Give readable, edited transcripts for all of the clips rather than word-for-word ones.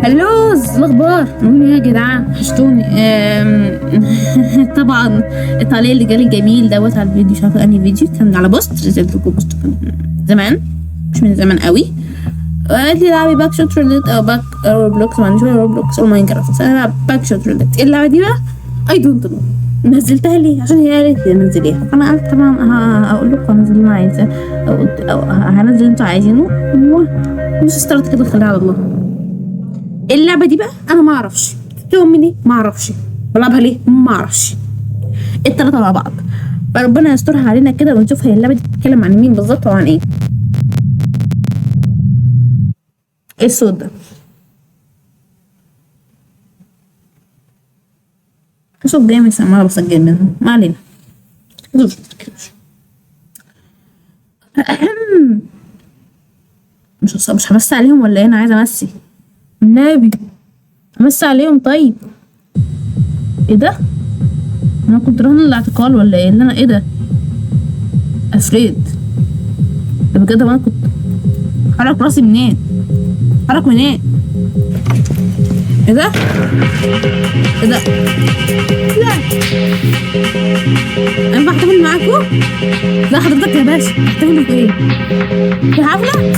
هلو، الاخبار عاملين ايه يا جدعان؟ وحشتوني. طبعا التعليق اللي جالي جميل دوت على الفيديو، مش عارفه انهي فيديو كان، على بوست نزلت لكم بوست زمان، مش من زمان قوي. قالت لي العبي باك شوت ريليت او باك روبلوكس، ما عنديش ولا روبلوكس او ماينكرافت، انا باك شوت ريليت. ايه اللعبه دي بقى؟ اي دونت نو. نزلتها ليه؟ عشان هي قالت لي نزليها، فانا قلت طبعا هقول لكم هنزل اللي انا عايزاه، او هنزل اللي انتوا عايزينه، مش استرت كده، خليها على الله. اللعبه دي بقى انا ما اعرفش تتكون من ايه، ما اعرفش بلعبها ليه، ما اعرفش. التلاته مع بعض، فربنا يسترها علينا كده ونشوف هي اللعبه دي بتتكلم عن مين بالظبط وعن ايه. ايه الصوت ده؟ صوت جاي من السماعه بسجل منه، ما علينا. مش همسي عليهم ولا ايه؟ انا عايزه امسي النبي، امسي عليهم. طيب ايه ده؟ انا كنت رهن الاعتقال ولا ايه اللي انا؟ ايه ده؟ افريد ده بجد؟ وانا كنت حرك راسي منين؟ حرك منين؟ ايه ده؟ ايه ده؟ لا انا بحتفل معاكم؟ لا حضرتك يا باشا، بحتفلوا في ايه؟ في حفله؟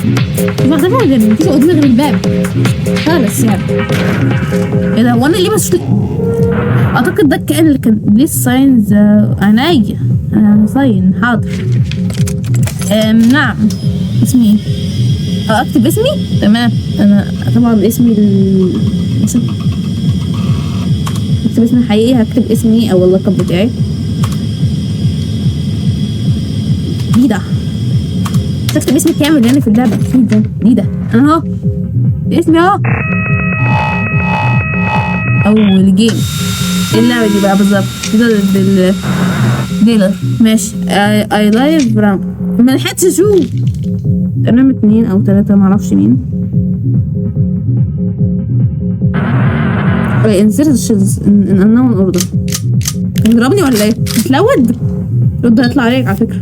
مش بحتفل غير مفيش قدامي غير الباب خالص يعني. ايه ده؟ وانا ليه بس؟ اعتقد ده الكائن اللي كان بليز ساينز عينيا. صاين حاضر. نعم. اسمي ايه؟ اكتب اسمي؟ تمام. انا طبعا اسمي اكتب اسمي الحقيقي، هكتب اسمي او اللقب بتاعي. ديدا. تكتب اسمي كامل يعني في اللعبة. ديدا. انا اهو اسمي اهو. اول جيم. ايه اللعبة دي بقى بالظبط؟ ديلر. ماشي. اي لايف رام. ما لحقتش اشوف. تمام 2 أو 3 معرفش مين. انسيرت الشيلز ان انون اوردر. يضربني ولا ايه؟ متلود؟ رد هيطلع عليك على فكرة.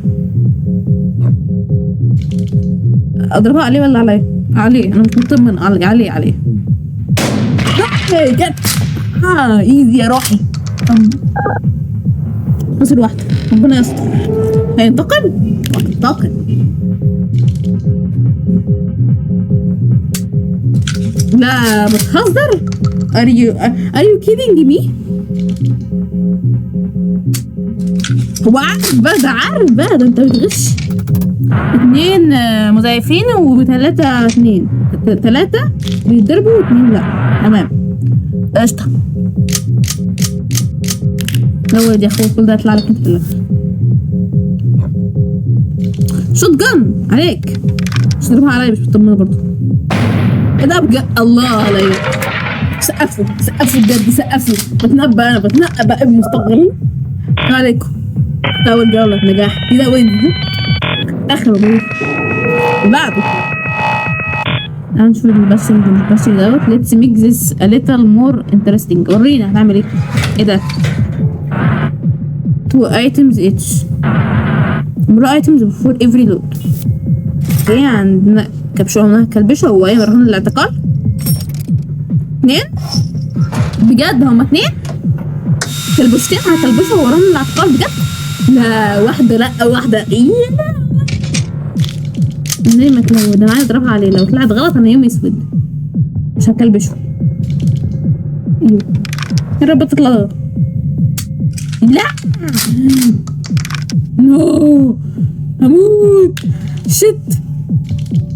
اضربها عليه ولا عليا؟ عليه. انا مش مطمن. عليه. جت. ايزي يا روحي. نصر واحدة، ربنا يستر. هينتقم؟ لا بتهزر. Are you kidding me؟ هو عارف بقى ده انت بتغش. 2 مزيفين و3 2 3 بيتضربوا و2 لا. تمام قشطة. هو دي اخوك كل ده هيطلع لك انت في الاخر. شوت جن عليك. مش تضربها عليا، مش مطمنة برضه. ايه ده بجد؟ الله عليا. سقفوا بجد، سقفوا. بتنبأ بمستقبلين عليكم. اول جولة نجاح. دي ده وين؟ اخر ضيف بعده. تعالوا نشوف البس دوت. let's make this a little more interesting. ورينا هنعمل ايه. ايه ده؟ 2 items each. more items before every load. ايه عندنا كلبشة وايه رهن الاعتقال. 2 بجد؟ هما 2 كلبشتين على كلبشة ورهن الاعتقال بجد؟ لا واحدة، لا واحدة. ايه زي ما تلود. انا عايز اضربها عليه، لو طلعت غلط انا يومي اسود. مش هكلبشه. ايوه يا رب تطلع غلط. لا نو هموت. شت.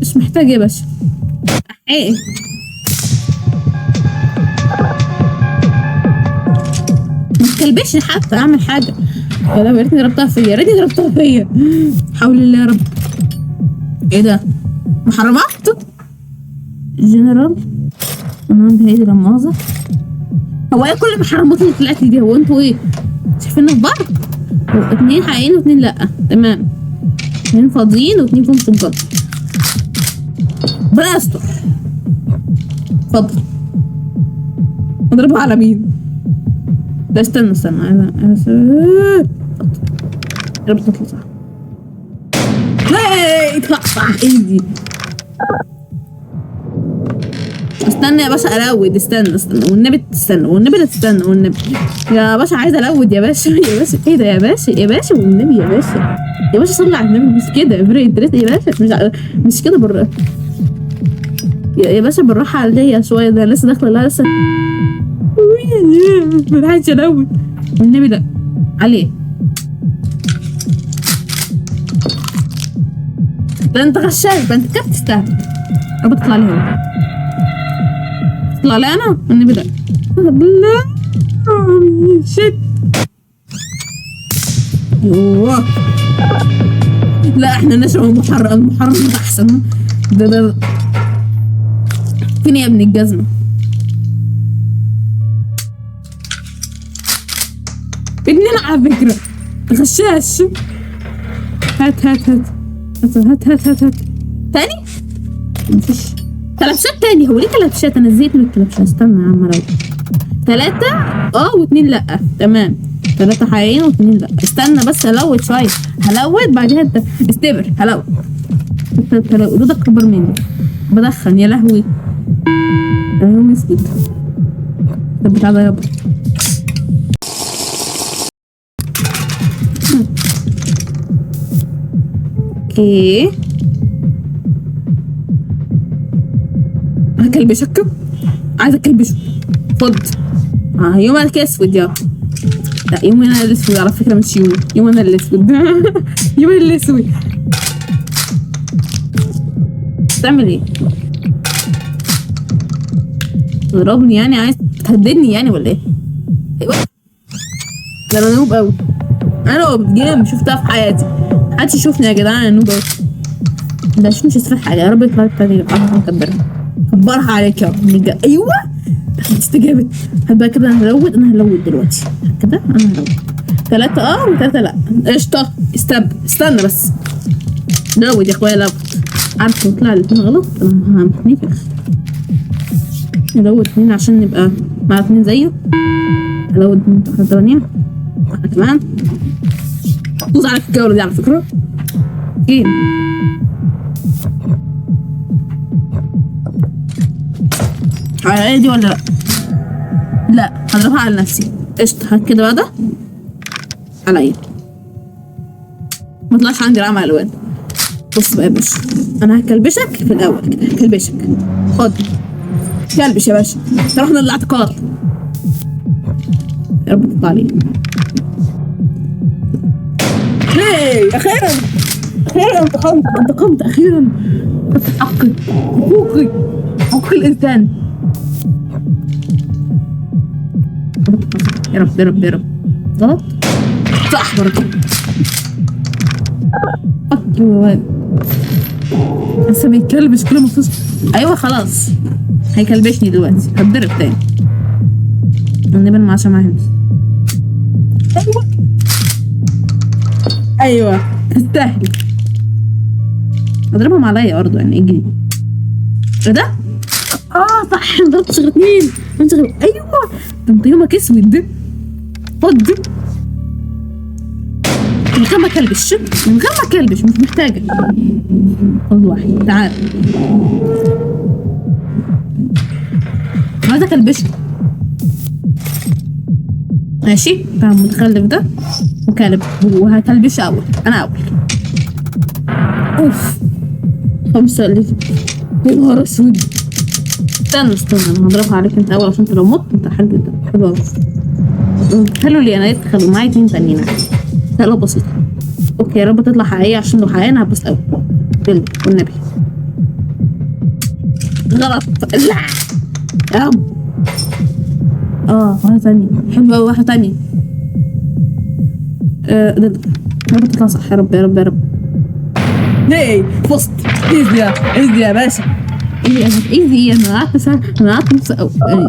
مش محتاج يا باشا. ايه متكلبشني حتى اعمل حاجة. ولا يا ريتني ضربتها فيا. حول الله يا رب. ايه ده؟ محرمات جنرال. انا عندي هيدي لا مؤاخذة. هو ايه كل المحرمات اللي طلعت لي دي؟ هو انتوا ايه شايفين في بعض؟ 2 حقيقيين و2 لا. تمام. 2 فاضيين و2 فيهم شجار. ربنا يستر. اتفضل. اضربها على مين؟ ده استنى انا يا رب تطلع صح. اطلع صح. ايدي استنى يا باشا الود، استنى والنبي، تستنى والنبي، لا تستنى والنبي يا باشا، عايزه الود يا باشا يا باشا، ايه ده يا باشا يا باشا والنبي يا باشا يا باشا، صلي على النبي، مش كده يا باشا، مش كده يا باشا بالراحه عليا شويه، ده لسه داخله لها لسه، ما عايزه الود والنبي، لا عليه. ده انت غشاش، ده انت كيف تستهبل. رب تطلع لي هو، تطلع لي انا والنبي، لا بالله شت. يوه لا احنا نشرب المحرم احسن. ده فين يا ابن الجزمه؟ اتنين على فكره، غشاش. هات تاني، مفيش كلبشات تاني. هو ليه كلبشات؟ انا زهقت من الكلبشات. استنى يا عم روح. 3 و2 لا، تمام. 3 حقيقيين و2 لا. استنى بس هلود شويه، هلود بعدها انت استبر. هلود دودك اكبر مني، بدخن يا لهوي. ايوه اسكت. طب بتاع ده يابا. اوكي هكلبشك، عايزه اكلبشه. خد يوم انا اسود يا، لا يوم انا الاسود على فكره، مش يوم انا الاسود يوم الاسود. تعمل ايه؟ تضربني يعني؟ عايز تهددني يعني ولا ايه؟ ايوه ده انا نوب قوي، انا جيم شفتها في حياتي، محدش يشوفني يا جدعان. انا نوب قوي ده، مش هستفاد حاجه. يا رب يطلع لك تاني كبرها عليك يا رب. ايوه استجابت. هبقى كده انا هلود دلوقتي كده، انا هلود 3 و3 لا. قشطه. استنى بس، لود يا اخويا، لود. عارفه طلع الاتنين غلط، انا همنفخ. نلود 2 عشان نبقى مع 2 زيه. هلود 2 8 انا كمان. فوز عليك الجوله دي على فكره. فين على دي ولا لا؟ لا هضربها على نفسي. قشطة. هات كده بقى ده عليا، ما طلعش عندي رقم الوان. بص بقى يا باشا، انا هكلبشك في الاول كده، هكلبشك. خد كلبش يا باشا، رحنا للاعتقال. يا رب تطلع لي. هي اخيرا انتقمت اخيرا. حقوق الانسان. يا رب غلط صح برضه. ايوه لسه بيتكلبش كل ما تصحى. ايوه خلاص هيكلبشني دلوقتي، هتضرب تاني. نبان مع شمعة. ايوه تستاهل. اضربهم عليا برضه يعني. اجري. ايه ده؟ صح، ما ضربتش غير 2. ايوه ده انت يومك اسود ده. خد من غير ما اكلبش، مش محتاجه. خد واحد، تعال. عايزه اكلبشه ماشي. فاهم متخلف ده وكلب، وهكلبش انا اول. اوف 5 اللي يا نهار اسود. استنى انا هضربها عليك انت اول، عشان انت لو مت انت حلو جدا. حلو قوي. حلو لي انا يتخلوا معايا 2 تانيين. سهله بسيطه. اوكي يا رب تطلع حقيقيه، عشان لو حقيقيه انا هبص قوي والنبي. غلط. لا يا رب. واحده تانية حلوه قوي، واحده تانية. يا رب تطلع صح. يا رب. ليه فزت؟ ايزي يا باشا. ايزي. انا قعدت نص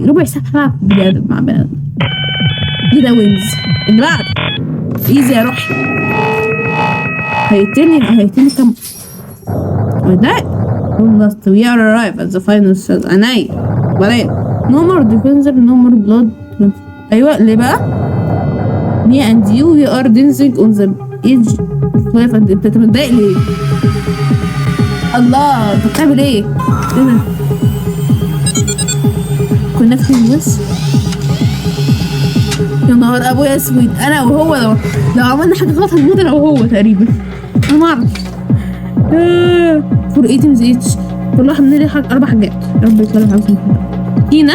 ربع ساعه بجد مع بنات. كده وينز اللي بعد. ايزي يا روحي. هيقتلني كم ده. almost we are arrived at the final stage. بعدين no more defense, no more blood. ايوه ليه بقى؟ me and you we are dancing on the edge of life. انت متضايق ليه؟ الله انت بتعمل ايه؟ بس يا نهار ابويا اسود، انا وهو لو عملنا حاجه غلط هنموت انا وهو تقريبا. انا ما اعرف. فور ايتمز ايتش، كل واحد مننا ليه 4 حاجات. يا رب يطلع لي حاجه هنا.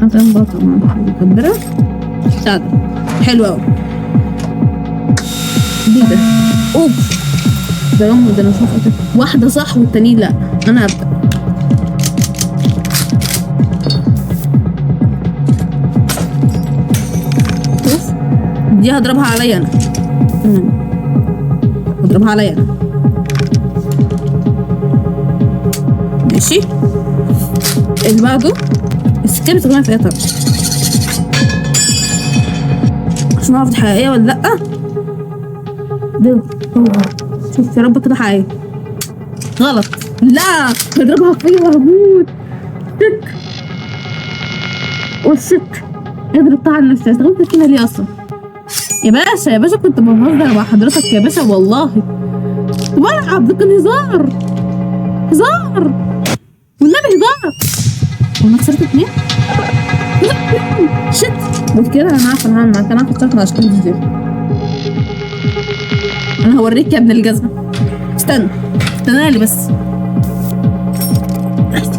عشان بطل مكبره ساعده حلو قوي. دي ده اوف ده يوم ده. انا اشوف واحده صح والتانيين لا. انا هبدا. شوف دي هضربها عليا انا. هضربها عليا انا. ماشي. اللي بعده السكينة بتغنى فيها طبعا عشان اعرف دي حقيقية ولا لأ. ده هو شوف يا رب كده حقيقية. غلط. لا هضربها فيا وهموت. شك والشك ضربتها على نفسي. استخدمت السكينة ليه اصلا؟ يا باشا يا باشا كنت بهزر مع حضرتك يا باشا والله. كنت بلعب، ده كان هزار هزار والنبي هزار. وانا خسرت 2 شت. قلت كده انا عارفه انا هعمل معاك. انا عارفه اشتغل عشان ازاي. انا هوريك يا ابن الجزمه. استنى لي بس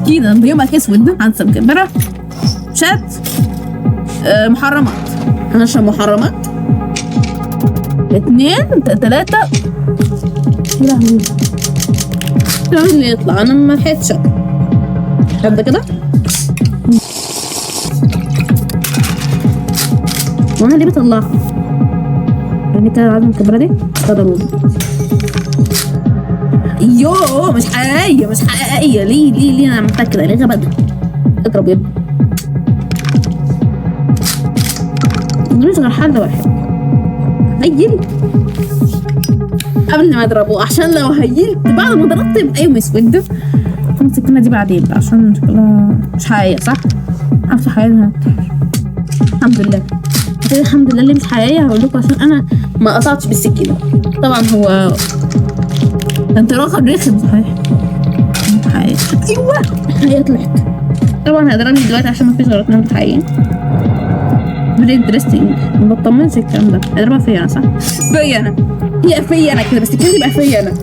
كده. يومك اسود. هنسى مكبره شات. محرمات. انا عشان محرمات 2 3. يا لهوي مين اللي يطلع؟ انا ما لحقتش ابدا كده. وانا ليه بطلعها؟ يعني كده العظمه الكبيره دي ضروري. يوه مش حقيقيه مش حقيقيه. ليه انا عملتها كده؟ ليه غبا ده؟ اضرب يا ابني. مش غير حل واحد. هيل قبل ما اضربه عشان لو هيلت بعد ما ضربت يبقى يوم اسود. السكينة دي بعدين بقى عشان شكلها مش حقيقية صح؟ عارفة حقيقية. الحمد لله كده الحمد لله. اللي مش حقيقية هقول لكم عشان أنا ما قطعتش بالسكينة. طبعا هو انت رخم صحيح. حقيقية. أيوه هي طلعت. طبعا هضربني دلوقتي عشان ما فيش غير 2 متحققين. فيري انترستنج. ما بطمنش الكلام ده. اضربها فيا أنا صح؟ فيا أنا. هي فيا أنا كده بس السكينة تبقى فيا أنا.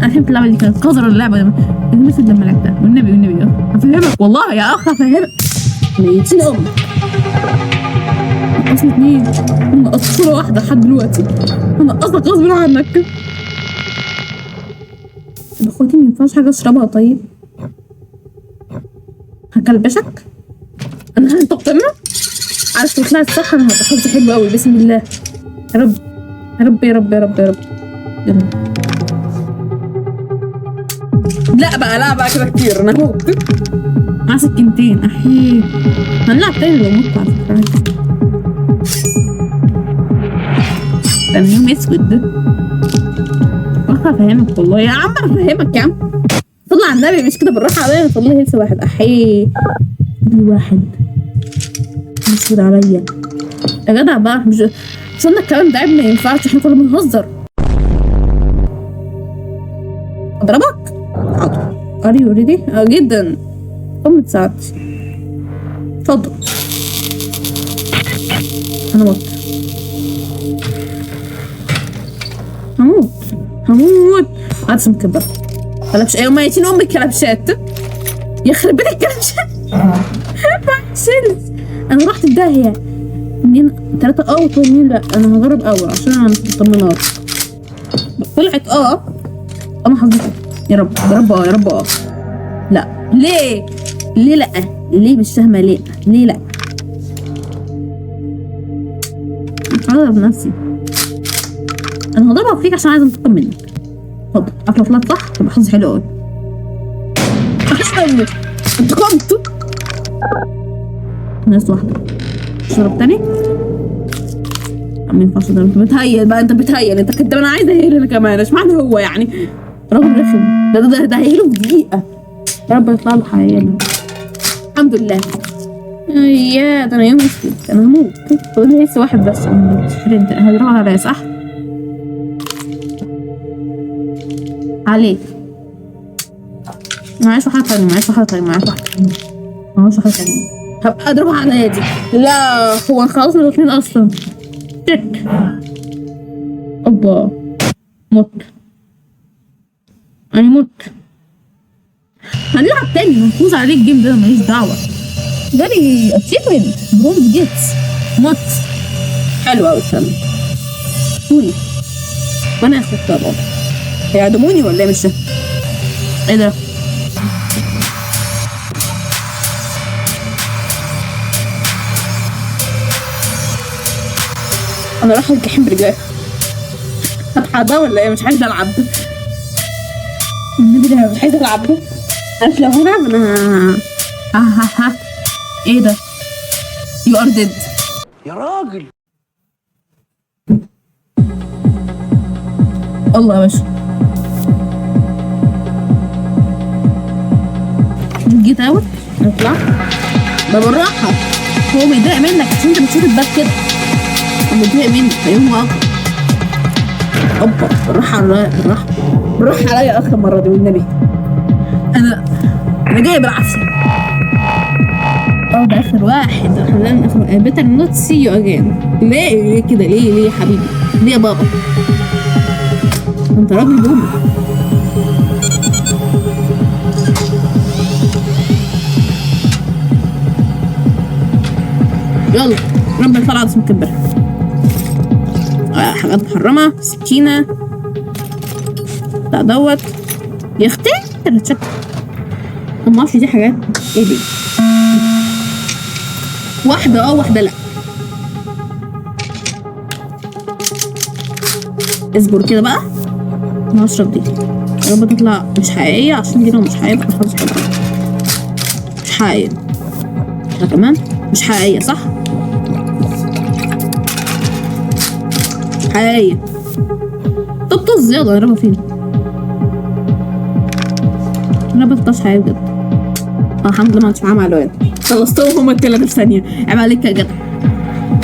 أنا فهمت اللعبة دي كانت قذرة. اللعبة المثل لما لعبتها والنبي هفهمك والله يا اخ هفهمك. ميتين امك. اصل 2 انا اصل واحده لحد دلوقتي. انا اصلا غصب عنك. اخواتي ما ينفعش حاجه اشربها. طيب هكلبشك. انا هنتقمها. عارف لو طلعت صح انا هبقى حظي حلو قوي. بسم الله يا رب يا رب يا رب يا رب يا رب. يلا لا بقى كده كتير. انا هموت مع سكينتين. احيه هنلعب تاني لو مت على فكرة. ده انا يوم اسود ده. افهمك والله يا عم. افهمك يا عم. صلي على النبي مش كده بالراحه عليا. صلي هيلث واحد. احيه دي واحد اسود عليا يا جدع بقى. مش قلنا الكلام ده عيب ما ينفعش. احنا كنا بنهزر. اضربك حاضر. ار يو ريدي؟ جدا. قم تساعدش. اتفضل. انا مت. هموت. عدس مكبر. كلبش. ايوه ميتين امي الكلبشات. يخرب بيت الكلبشات. معلش انا رحت في داهيه. 2 3 و2 لا. انا هجرب اول عشان انا مش مطمنه. طلعت انا حظي يا رب يا رب. لا ليه لا ليه مش فاهمه ليه لا. هضرب نفسي. انا هضربها فيك عشان عايزه انتقم منك. اتفضل. عارفه طلعت صح تبقى حظي حلو قوي. احسن انتقمت. ناس واحده. شرب تاني. ما ينفعش ده. انت بتهيل بقى. انت كداب. انا عايزه اهيل انا كمان. اشمعنى هو يعني راجل رخم. ده هيهيله في دقيقه. يا رب يطلع له حقيقي. الحمد لله. يا ده انا يوم اسود. انا هموت. فاضل لي لسه واحد بس. هضربها عليا صح؟ عليك. معايش واحدة تانية. هبقى اضربها على دي. لا هو خلاص من الاثنين اصلا. شت. اوبا مت. انا مت. هنلعب تاني، هنفوز عليه الجيم ده ماليش دعوة. جالي اتشيفمنت برونز جيتس. مت. حلو اوي الكلام. سوري. وانا اخد طبعا. هيعدموني ولا ايه؟ مش فاهم. ايه ده؟ انا رايحة الجحيم برجلي. هتحدى ولا ايه؟ مش عايزة العب. النبي ده مش عايزة العب. عارف لو هلعب انا ها. ايه ده؟ يو ار ديد يا راجل. الله يا باشا. جيت اوت نطلع. ده بالراحة. هو بيضايق منك عشان انت بتشوف الباب كده. هو بيضايق منك فيقوم واقف. اوبا بالراحة عليا. بالراحة عليا اخر مرة دي والنبي. انا جاي بالعافية. ده اخر واحد. خلينا اخر بيتر نوت سي يو اجين. ليه كده؟ ليه يا حبيبي؟ ليه يا بابا؟ انت راجل بومي. يلا ربنا يطلع على اسم كبر. حاجات محرمة. سكينة. بتاع دوت. يا اختي انا اتشكل. معرفش دي حاجات ايه دي. واحدة واحدة لا. اصبر كده بقى. انا هشرب دي. يا رب تطلع مش حقيقية عشان دي لو مش حقيقية بقى خلاص حلوة. مش حقيقية. ده كمان مش حقيقية صح؟ حقيقية. طب طز يلا نضربها فين؟ انا بطلعش حقيقية بجد. الحمد لله ما عادش معاها معلومات. خلصتهم هما التلاتة في ثانية. عيب عليك يا جدع.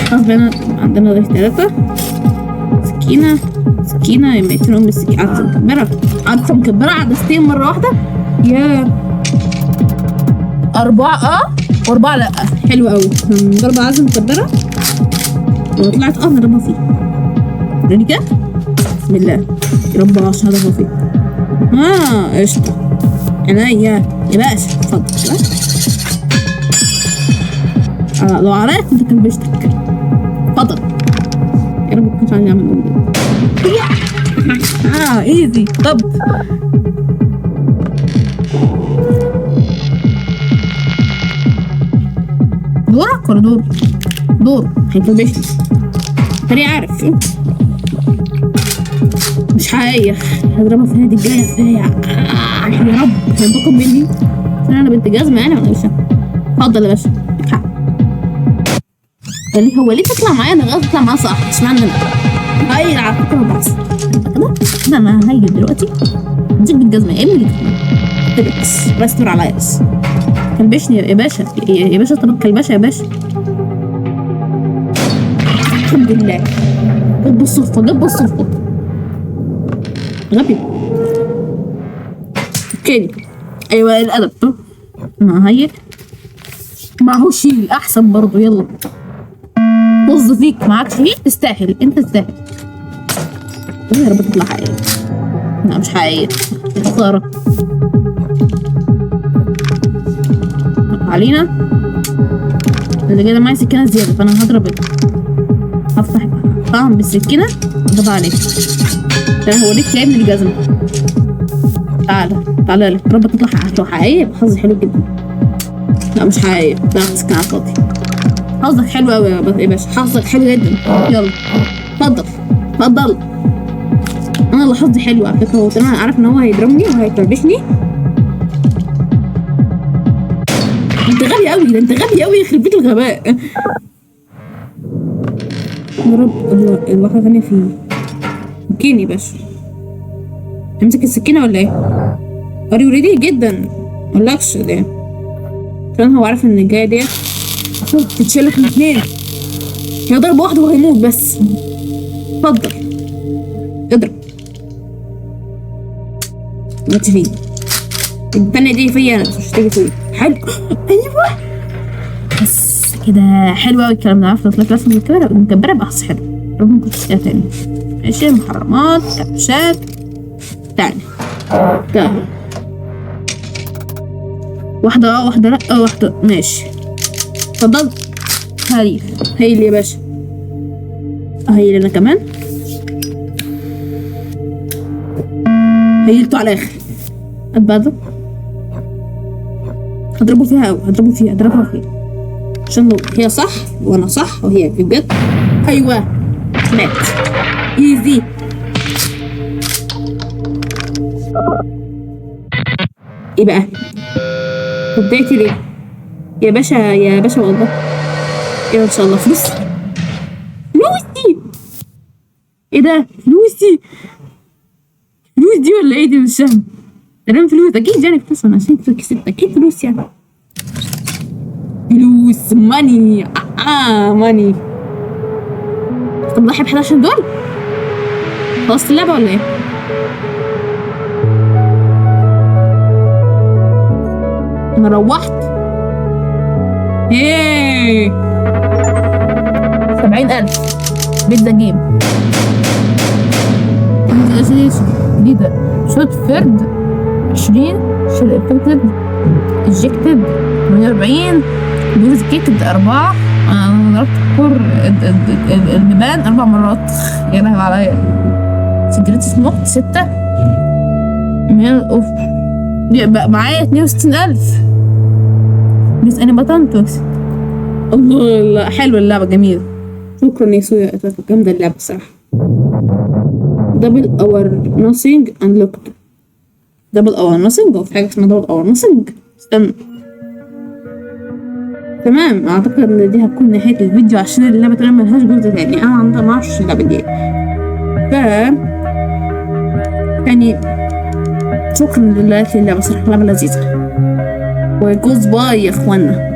خلاص بقينا عندنا ده 3. سكينة يما يقتلهم بالسكينة. عدسة مكبرة عدستين مرة واحدة. يا 4 و4 لأ. حلوة أوي. نضرب عدسة مكبرة. لو طلعت نضربها فيه. ريدي كده؟ بسم الله. يا رب عشان نضربها فيه. قشطة. عينيا يا باشا اتفضل. لو عليا كنت كلبشتك. اتفضل. يا رب مكنتش عندي اعمل ام ايزي. طب دورك ولا دور هيكلبشني. تاني عارف مش حقيقية. هضربها في هادي الجاية فيها. يا رب هينتقم مني عشان انا بنت جزمة يعني ولا مش؟ اتفضل يا باشا. هو ليه تطلع معايا؟ انا غلط تطلع معايا صح. اشمعنى انا؟ هاي على فكرة بس كده انا هايل دلوقتي. نجيب بالجزمة يا ابني كده بس استر عليا بس. كلبشني يا باشا. يا باشا طب كلبشة يا باشا. الحمد لله. جاب بالصدفة. غبي. اوكي ايوه الادب. ما هي معهو شيل احسن برضه. يلا طز فيك معاك شيء. تستاهل انت تستاهل. يا رب تطلع حقيقية. لا مش حقيقية. خسارة علينا. اللي كده معايا سكينة زيادة فانا هفتح بالسكينة اضرب عليك. انا هوريك يا ابن الجزمة. تعالى لي. رب تطلع حقيقية. حظي حلو جدا. لا مش حقيقية. لا سكينة على الفاضي. حظك حلو قوي يا باشا. حظك حلو جدا. يلا اتفضل. انا اللي حظي حلو على فكره. هو تمام عارف ان هو هيضربني وهيكلبشني. انت غبي قوي. يخرب بيت الغباء. يا رب الواحده ثانيه فيه. ممكن يا باشا امسك السكينه ولا ايه؟ اري ريدي جدا. مقولكش ده عشان هو عارف ان الجايه ديت تتشلك من 2. هي ضربة واحدة وهيموت بس. اتفضل اضرب. ماتش فيه. التانية دي فيا انا مش هتيجي فيا. حلو. ايوه كده حلو قوي الكلام ده. عارفه لو طلعت رسمه مكبره بقى حلو. ربنا كنت فيها تاني. ماشي، محرمات، كبشات تاني. واحدة واحدة، لأ واحدة، ماشي. اتفضل. هايل يا باشا. هايل أنا كمان. هيلته على الآخر. أتبادل. هضربه فيها عشان لو هي صح وأنا صح وهي بجد. أيوه مات. ايزي. ايه بقى؟ اتضايقتي ليه؟ يا باشا والله. ايه ان شاء الله فلوسي. ايه ده؟ فلوس دي ولا ايه دي؟ مش فاهم. تمام فلوس اكيد يعني فلوس. انا عشان كسبت اكيد فلوس يعني. فلوس ماني. ماني. طب ضحي ب11 دول؟ خلصت اللعبة ولا ايه؟ انا روحت. ايه 70,000 بيتزا جيم جديدة. شوت فرد 20 شركتد اجكتد 48 دوز كيكد 4. انا ضربت كور البيبان 4 مرات. يا لهوي عليا. سجلت سموكت 6 ميل اوف. بقى معايا 62,000. بس انا بطلت واكسب. الله حلوه اللعبه جميله. شكرا يا سويا، جامده اللعبه الصراحه. دبل اور نوثينج انلوكد. دبل اور نوثينج، في حاجه اسمها دبل اور نوثينج. استنى. تمام، اعتقد ان دي هتكون نهايه الفيديو عشان اللعبه تقريبا ملهاش جزء تاني. انا ما اعرفش اللعبه دي. يعني شكرا لله. اللعبه صراحه لعبه لذيذه. وجوز باي يا اخوانا.